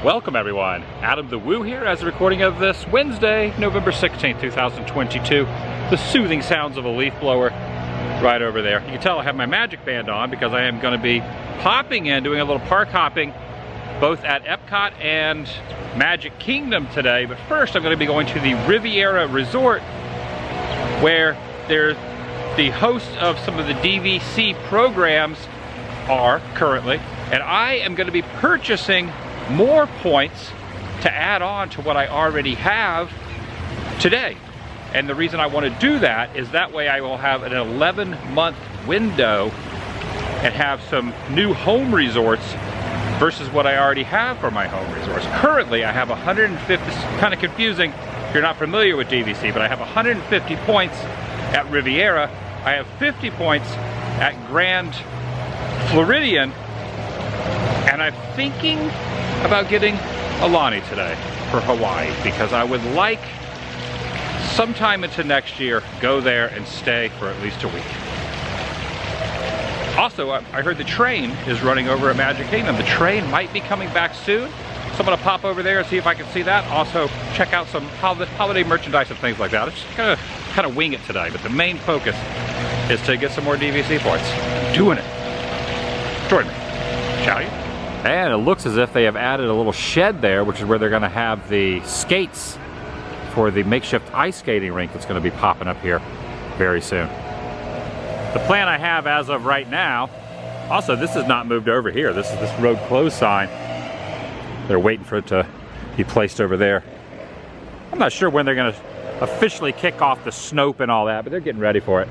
Welcome everyone, Adam the Woo here as a recording of this Wednesday, November 16th, 2022. The soothing sounds of a leaf blower right over there. You can tell I have my magic band on because I am going to be popping in, doing a little park hopping both at Epcot and Magic Kingdom today. But first I'm going to be going to the Riviera Resort where the hosts of some of the DVC programs are currently. And I am going to be purchasing more points to add on to what I already have today. And the reason I want to do that is that way I will have an 11-month window and have some new home resorts versus what I already have for my home resorts. Currently I have 150, kind of confusing if you're not familiar with DVC, but I have 150 points at Riviera. I have 50 points at Grand Floridian, and I'm thinking about getting Alani today for Hawaii because I would like sometime into next year go there and stay for at least a week. Also, I heard the train is running over at Magic Kingdom. The train might be coming back soon, so I'm gonna pop over there and see if I can see that. Also, check out some holiday merchandise and things like that. I'm just gonna kind of wing it today, but the main focus is to get some more DVC points. I'm doing it. Join me, shall you? And it looks as if they have added a little shed there, which is where they're gonna have the skates for the makeshift ice skating rink that's gonna be popping up here very soon. The plan I have as of right now, also this is not moved over here. This is this road closed sign. They're waiting for it to be placed over there. I'm not sure when they're gonna officially kick off the Snope and all that, but they're getting ready for it.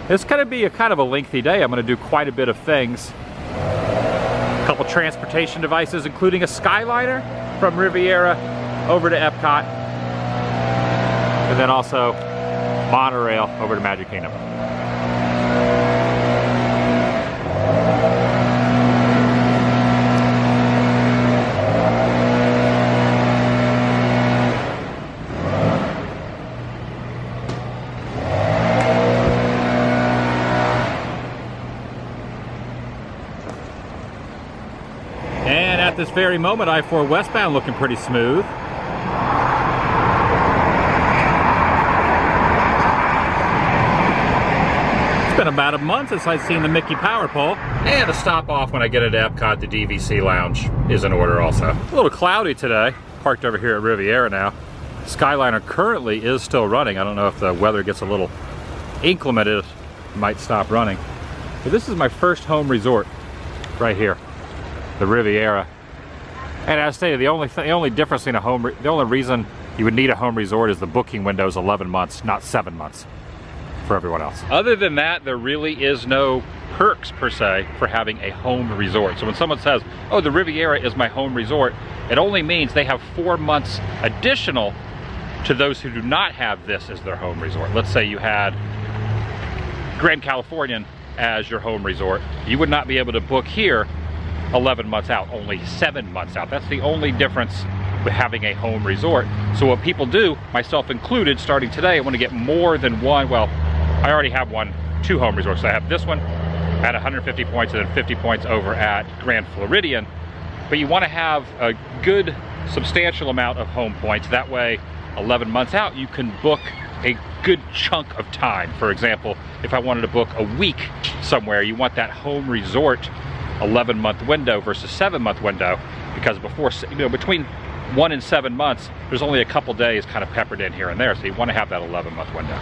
It's gonna be a kind of a lengthy day. I'm gonna do quite a bit of things. A couple transportation devices, including a Skyliner from Riviera over to Epcot, and then also monorail over to Magic Kingdom. And at this very moment, I-4 westbound looking pretty smooth. It's been about a month since I've seen the Mickey Power Pole. And a stop off when I get into Epcot, the DVC Lounge is in order also. A little cloudy today. Parked over here at Riviera now. Skyliner currently is still running. I don't know if the weather gets a little inclement, it might stop running. But this is my first home resort right here, the Riviera. And as stated, the only difference in a home, the only reason you would need a home resort is the booking window is 11 months, not 7 months for everyone else. Other than that, there really is no perks per se for having a home resort. So when someone says, oh, the Riviera is my home resort, it only means they have 4 months additional to those who do not have this as their home resort. Let's say you had Grand Californian as your home resort. You would not be able to book here 11 months out, only 7 months out. That's the only difference with having a home resort. So what people do, myself included, starting today, I want to get more than one. Well, I already have two home resorts. So I have this one at 150 points and then 50 points over at Grand Floridian. But you want to have a good, substantial amount of home points. That way, 11 months out, you can book a good chunk of time. For example, if I wanted to book a week somewhere, you want that home resort 11-month window versus 7-month window, because before, between 1 and 7 months, there's only a couple days kind of peppered in here and there, so you want to have that 11-month window.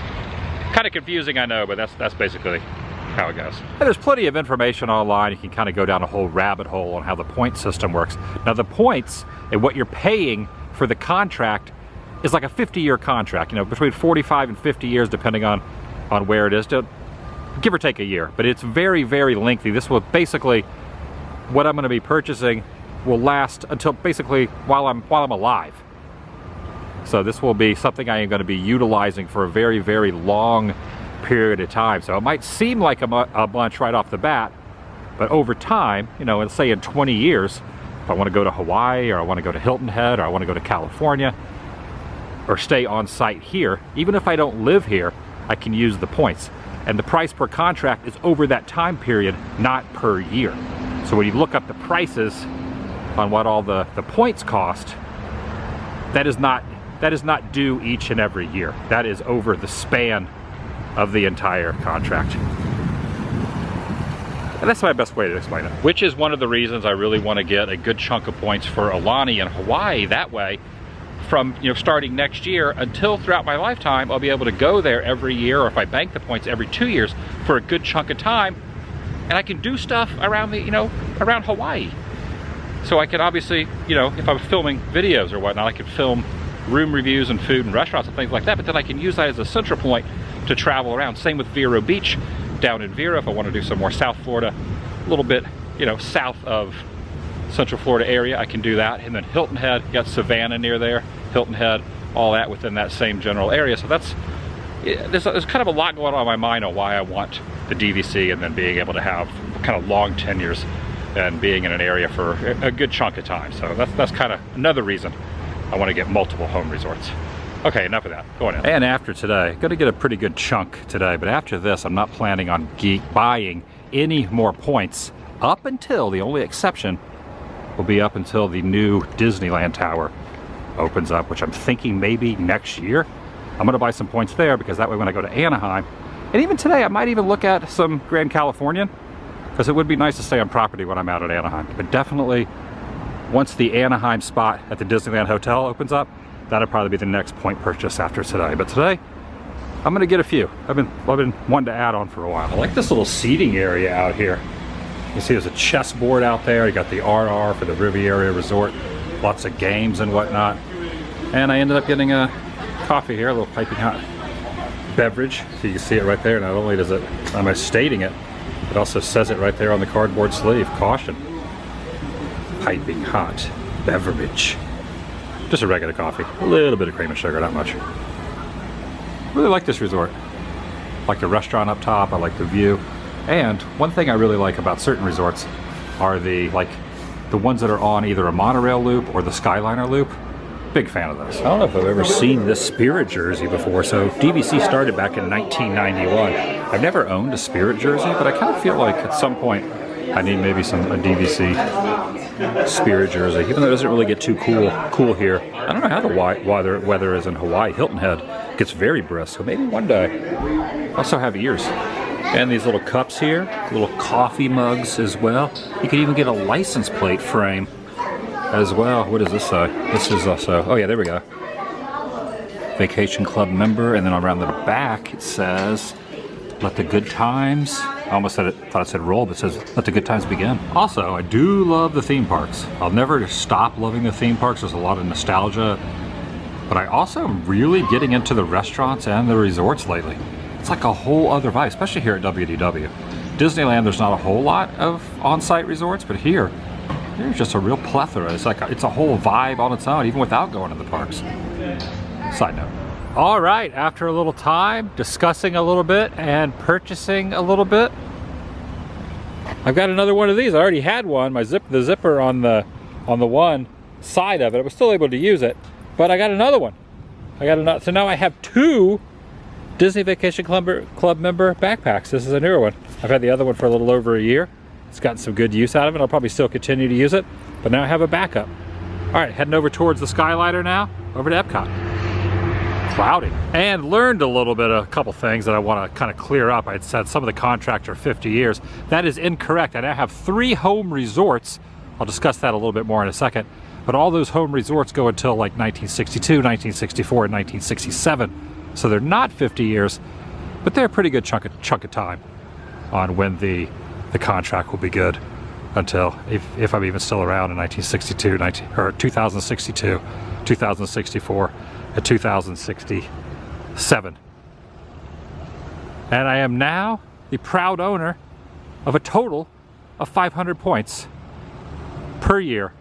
Kind of confusing, I know, but that's basically how it goes. And there's plenty of information online. You can kind of go down a whole rabbit hole on how the point system works. Now the points and what you're paying for the contract is like a 50-year contract, between 45 and 50 years depending on where it is, give or take a year, but it's very, very lengthy. This will basically, what I'm going to be purchasing will last until basically while I'm alive. So this will be something I am going to be utilizing for a very, very long period of time. So it might seem like a bunch right off the bat, but over time, let's say in 20 years, if I want to go to Hawaii, or I want to go to Hilton Head, or I want to go to California, or stay on site here, even if I don't live here, I can use the points. And the price per contract is over that time period, not per year. So when you look up the prices on what all the points cost, that is not due each and every year. That is over the span of the entire contract. And that's my best way to explain it. Which is one of the reasons I really want to get a good chunk of points for Aulani and Hawaii. That way, from starting next year until throughout my lifetime, I'll be able to go there every year, or if I bank the points every 2 years for a good chunk of time, and I can do stuff around the around Hawaii. So I can obviously, if I'm filming videos or whatnot, I can film room reviews and food and restaurants and things like that, but then I can use that as a central point to travel around. Same with Vero Beach down in Vero. If I want to do some more South Florida, a little bit, south of Central Florida area, I can do that. And then Hilton Head, you got Savannah near there, Hilton Head, all that within that same general area. So there's kind of a lot going on in my mind on why I want the DVC, and then being able to have kind of long tenures and being in an area for a good chunk of time. So that's kind of another reason I want to get multiple home resorts. Okay, enough of that. Going in. And after today, going to get a pretty good chunk today, but after this, I'm not planning on buying any more points up until, the only exception will be up until the new Disneyland Tower opens up, which I'm thinking maybe next year. I'm going to buy some points there, because that way when I go to Anaheim, and even today, I might even look at some Grand Californian, because it would be nice to stay on property when I'm out at Anaheim. But definitely, once the Anaheim spot at the Disneyland Hotel opens up, that'll probably be the next point purchase after today. But today, I'm gonna get a few. I've been wanting to add on for a while. I like this little seating area out here. You see there's a chessboard out there. You got the RR for the Riviera Resort. Lots of games and whatnot. And I ended up getting a coffee here, a little piping hot beverage. So you can see it right there. Not only does I'm stating it, it also says it right there on the cardboard sleeve. Caution. Piping hot beverage. Just a regular coffee. A little bit of cream and sugar, not much. Really like this resort. Like the restaurant up top, I like the view. And one thing I really like about certain resorts are the ones that are on either a monorail loop or the Skyliner loop. Big fan of those. I don't know if I've ever seen this Spirit jersey before. So DVC started back in 1991. I've never owned a Spirit jersey, but I kind of feel like at some point I need maybe a DVC Spirit jersey, even though it doesn't really get too cool here. I don't know how the weather is in Hawaii. Hilton Head gets very brisk, so maybe one day. Also have ears. And these little cups here, little coffee mugs as well. You could even get a license plate frame as well. What does this say? This is also, oh yeah, there we go. Vacation Club member, and then around the back it says, let the good times, I almost thought it said roll, but it says, let the good times begin. Also, I do love the theme parks. I'll never stop loving the theme parks. There's a lot of nostalgia, but I also am really getting into the restaurants and the resorts lately. It's like a whole other vibe, especially here at WDW. Disneyland, there's not a whole lot of on-site resorts, but here, there's just a real plethora. It's like it's a whole vibe on its own, even without going to the parks. Side note. All right, after a little time, discussing a little bit and purchasing a little bit, I've got another one of these. I already had one, the zipper on the one side of it. I was still able to use it, but I got another one. So now I have two Disney Vacation Club member backpacks. This is a newer one. I've had the other one for a little over a year. It's gotten some good use out of it. I'll probably still continue to use it, but now I have a backup. All right, heading over towards the Skyliner now, over to Epcot. Cloudy. And learned a couple things that I want to kind of clear up. I had said some of the contracts are 50 years. That is incorrect. I now have 3 home resorts. I'll discuss that a little bit more in a second. But all those home resorts go until like 1962, 1964, and 1967. So they're not 50 years, but they're a pretty good chunk of time on when the contract will be good until, if I'm even still around in 1962, 2062, 2064, and 2067. And I am now the proud owner of a total of 500 points per year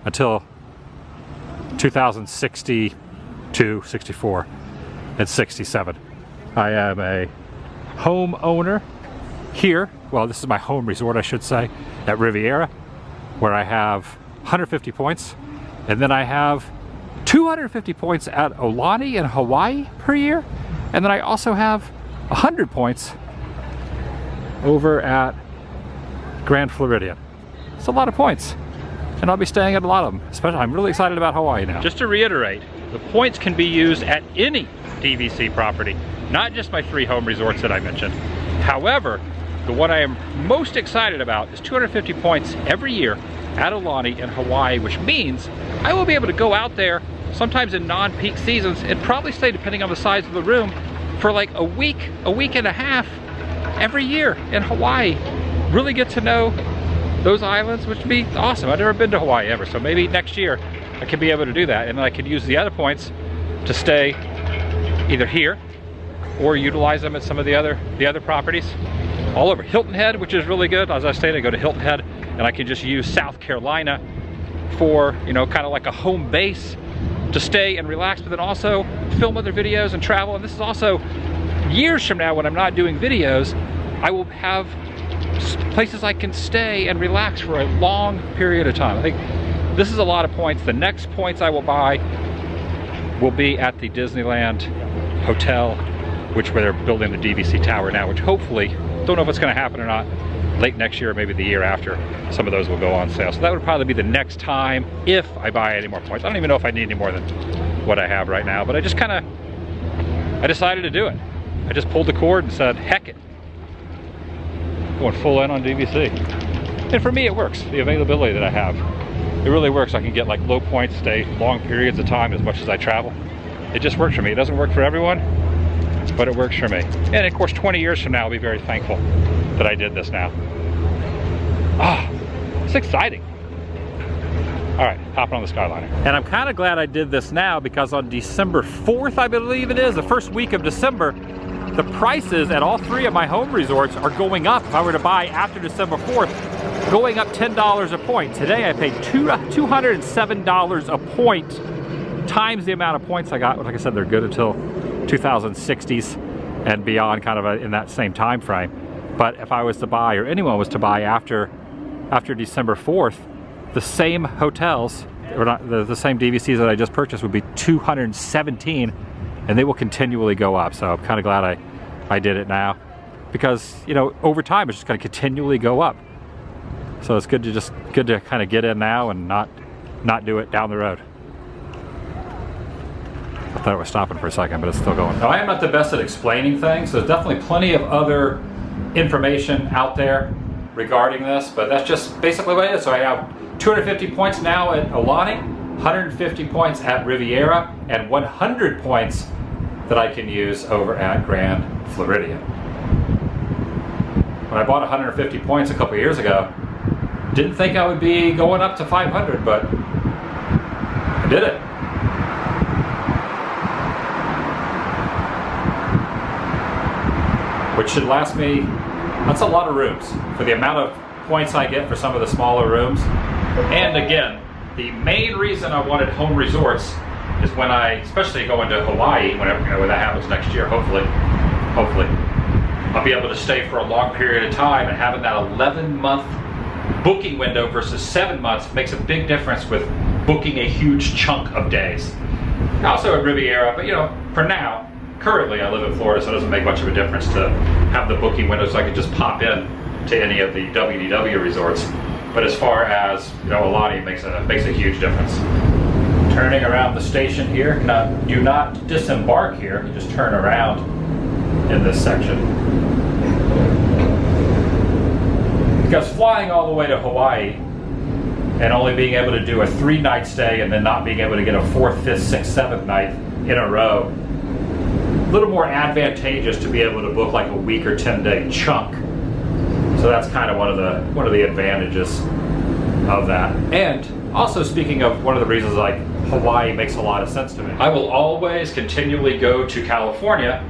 until 2062, 64, and 67. I am a home owner here. Well, this is my home resort, I should say, at Riviera, where I have 150 points. And then I have 250 points at Aulani and Hawaii per year. And then I also have 100 points over at Grand Floridian. It's a lot of points. and I'll be staying at a lot of them. Especially, I'm really excited about Hawaii now. Just to reiterate, the points can be used at any DVC property, not just my 3 home resorts that I mentioned. However, the one I am most excited about is 250 points every year at Aulani in Hawaii, which means I will be able to go out there sometimes in non-peak seasons and probably stay, depending on the size of the room, for like a week and a half every year in Hawaii. Really get to know those islands, which would be awesome. I've never been to Hawaii ever, so maybe next year I could be able to do that, and then I could use the other points to stay either here or utilize them at some of the other properties all over. Hilton Head, which is really good. As I stated, I go to Hilton Head and I can just use South Carolina for, you know, kind of like a home base to stay and relax, but then also film other videos and travel. And this is also years from now, when I'm not doing videos, I will have places I can stay and relax for a long period of time. I think this is a lot of points. The next points I will buy will be at the Disneyland Hotel, where they're building the DVC tower now, which hopefully, don't know if it's going to happen or not, late next year or maybe the year after, some of those will go on sale. So that would probably be the next time if I buy any more points. I don't even know if I need any more than what I have right now, but I decided to do it. I just pulled the cord and said, heck it. Going full in on DVC. And for me, it works. The availability that I have, it really works. I can get like low points, stay long periods of time as much as I travel. It just works for me. It doesn't work for everyone, but it works for me. And of course, 20 years from now, I'll be very thankful that I did this now. Ah, it's exciting. All right, hopping on the Skyliner. And I'm kind of glad I did this now, because on December 4th, I believe it is, the first week of December, the prices at all 3 of my home resorts are going up. If I were to buy after December 4th, going up $10 a point. Today I paid $207 a point, times the amount of points I got. Like I said, they're good until 2060s and beyond, kind of in that same time frame. But if I was to buy, or anyone was to buy after December 4th, the same hotels, or not the same DVCs that I just purchased, would be $217, and they will continually go up. So I'm kind of glad I did it now, because, you know, over time it's just going to continually go up. So it's good to kind of get in now and not do it down the road. I thought it was stopping for a second, but it's still going. Now, I am not the best at explaining things. There's definitely plenty of other information out there regarding this, but that's just basically what it is. So I have 250 points now at Aulani, 150 points at Riviera, and 100 points that I can use over at Grand Floridian. When I bought 150 points a couple years ago, didn't think I would be going up to 500, but I did it. Which should last me, that's a lot of rooms for the amount of points I get for some of the smaller rooms. And again, the main reason I wanted home resorts is when especially going to Hawaii, whenever, you know, when that happens next year, hopefully, I'll be able to stay for a long period of time, and having that 11-month booking window versus 7 months makes a big difference with booking a huge chunk of days. Also at Riviera, but you know, for now, currently I live in Florida, so it doesn't make much of a difference to have the booking window, so I can just pop in to any of the WDW resorts. But as far as, you know, Aulani makes a huge difference. Turning around the station here, do not disembark here, you just turn around in this section. Because flying all the way to Hawaii and only being able to do a 3-night stay and then not being able to get a 4th, 5th, 6th, 7th night in a row, a little more advantageous to be able to book like a week or 10-day chunk. So that's kind of one of the advantages of that. And also, speaking of one of the reasons like Hawaii makes a lot of sense to me, I will always continually go to California,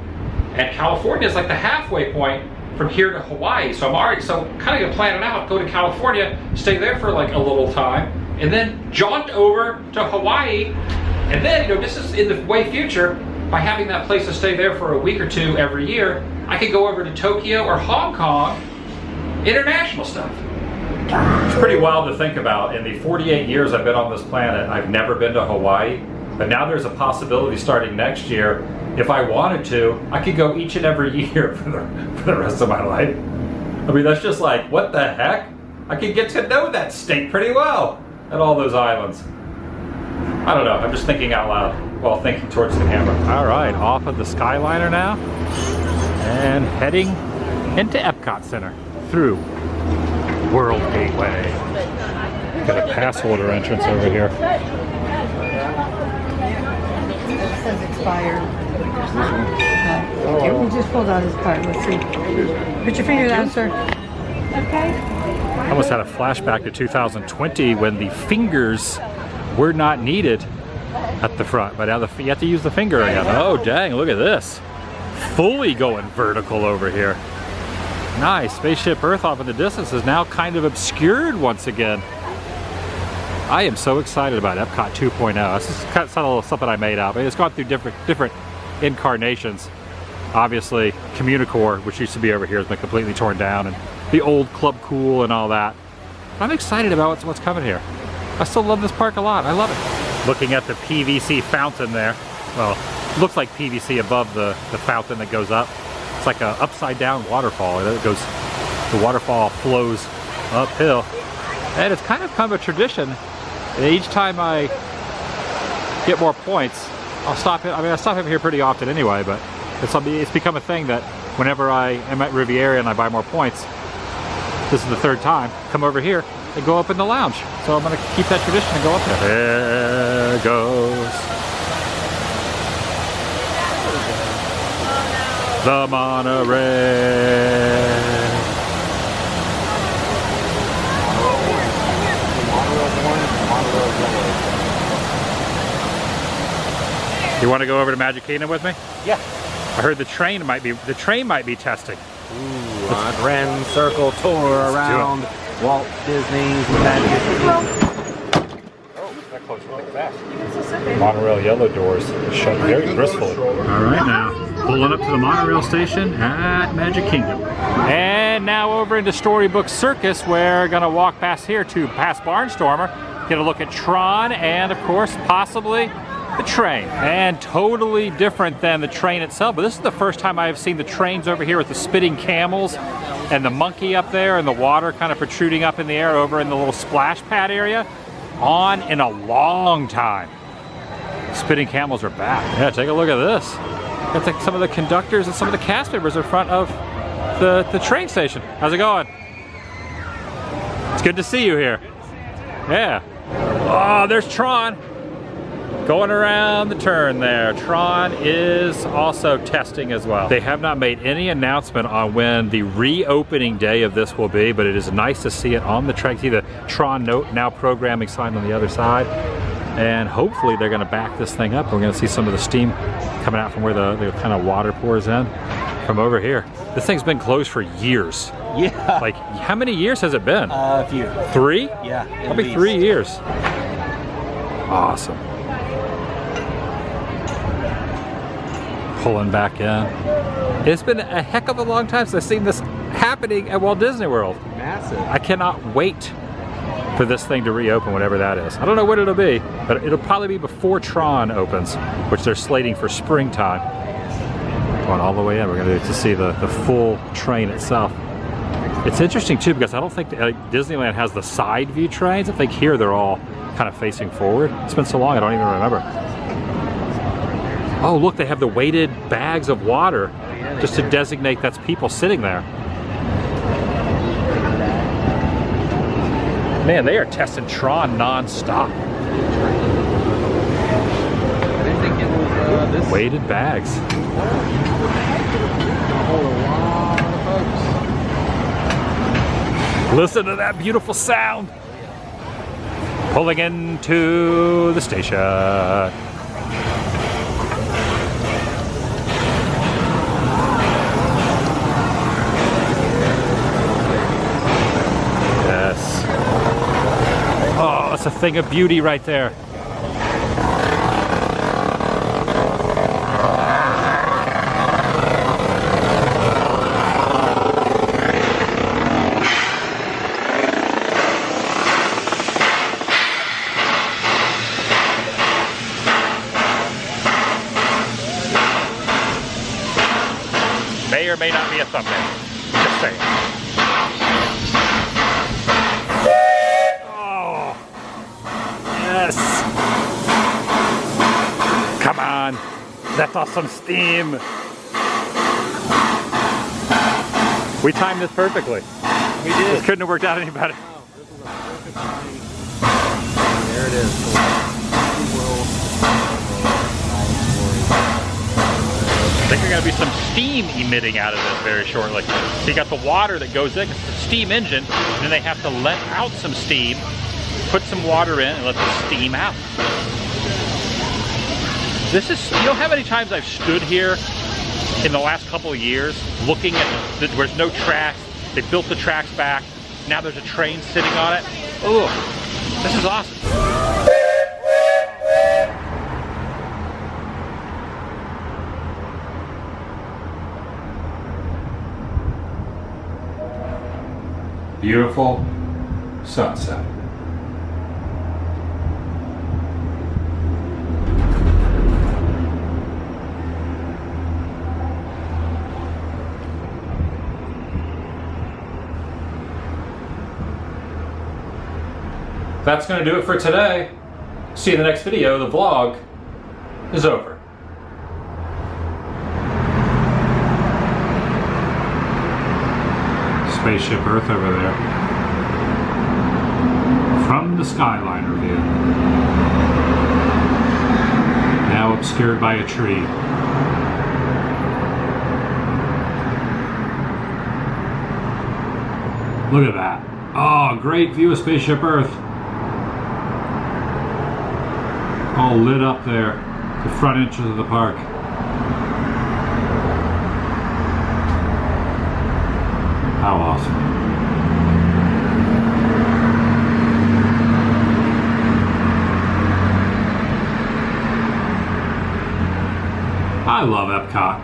and California is like the halfway point from here to Hawaii. So I'm kind of gonna plan it out, go to California, stay there for like a little time, and then jaunt over to Hawaii. And then, you know, this is in the way future, by having that place to stay there for a week or 2 every year, I could go over to Tokyo or Hong Kong, international stuff. It's pretty wild to think about. In the 48 years I've been on this planet, I've never been to Hawaii, but now there's a possibility starting next year, if I wanted to, I could go each and every year for the rest of my life. I mean, that's just like, what the heck? I could get to know that state pretty well. at all those islands. I don't know, I'm just thinking out loud while thinking towards the camera. All right, off of the Skyliner now and heading into Epcot Center through World Gateway. Got a pass holder entrance over here. It says expired. Okay, we just pulled out his card. Let's see. Put your finger down, sir. Okay. I almost had a flashback to 2020 when the fingers were not needed at the front, but now you have to use the finger again. Oh dang, look at this. Fully going vertical over here. Nice. Spaceship Earth off in the distance is now kind of obscured once again. I am so excited about Epcot 2.0. This is kind of something I made up. It's gone through different incarnations. Obviously, Communicore, which used to be over here, has been completely torn down, and the old Club Cool and all that. I'm excited about what's coming here. I still love this park a lot. I love it. Looking at the PVC fountain there. Well, looks like PVC above the fountain that goes up. It's like a upside down waterfall. It goes, the waterfall flows uphill. And it's kind of become a tradition. Each time I get more points, I'll stop it. I mean, I stop him here pretty often anyway, but it's become a thing that whenever I am at Riviera and I buy more points, this is the third time, come over here and go up in the lounge. So I'm going to keep that tradition and go up there. There goes the monorail. You want to go over to Magic Kingdom with me? Yeah. I heard the train might be testing. Ooh, a grand circle tour around Walt Disney's Magic Kingdom. Oh, that closed really fast. Monorail yellow doors shut very briskly. All right, now pulling up to the monorail station at Magic Kingdom. And now over into Storybook Circus, we're gonna walk past here to past Barnstormer, get a look at Tron, and of course, possibly the train. And totally different than the train itself, but this is the first time I've seen the trains over here with the spitting camels and the monkey up there and the water kind of protruding up in the air over in the little splash pad area on in a long time. Spitting camels are back. Yeah, take a look at this. Got some of the conductors and some of the cast members in front of the train station. How's it going? It's good to see you here. Yeah. Oh, there's Tron. Going around the turn there. Tron is also testing as well. They have not made any announcement on when the reopening day of this will be, but it is nice to see it on the track. See the Tron Now programming sign on the other side. And hopefully they're gonna back this thing up. We're gonna see some of the steam coming out from where the kind of water pours in from over here. This thing's been closed for years. Yeah. Like, how many years has it been? A few. 3? Yeah. Probably 3 years. Awesome. Pulling back in. It's been a heck of a long time since I've seen this happening at Walt Disney World. Massive. I cannot wait for this thing to reopen, whatever that is. I don't know what it'll be, but it'll probably be before Tron opens, which they're slating for springtime. Going all the way in, we're going to see the full train itself. It's interesting too, because I don't think Disneyland has the side view trains. I think here they're all kind of facing forward. It's been so long I don't even remember. Oh, look, they have the weighted bags of water just to designate that's people sitting there. Man, they are testing Tron non-stop. I didn't think it was this. Weighted bags. Hold a lot of folks. Listen to that beautiful sound. Pulling into the station. Oh, it's a thing of beauty right there. May or may not be a thumbnail. Just saying. Yes! Come on! Let off some steam! We timed this perfectly. We did. This couldn't have worked out any better. Wow, this is a perfect timing. There it is. I think there's going to be some steam emitting out of this very shortly. So you got the water that goes in, it's the steam engine, and then they have to let out some steam, put some water in, and let the steam out. This is, you know how many times I've stood here in the last couple of years looking at, there's no tracks, they built the tracks back, now there's a train sitting on it. Oh, this is awesome. Beautiful sunset. That's going to do it for today. See you in the next video. The vlog is over. Spaceship Earth over there. From the Skyliner view. Now obscured by a tree. Look at that. Oh, great view of Spaceship Earth. All lit up there. The front entrance of the park. How awesome. I love Epcot.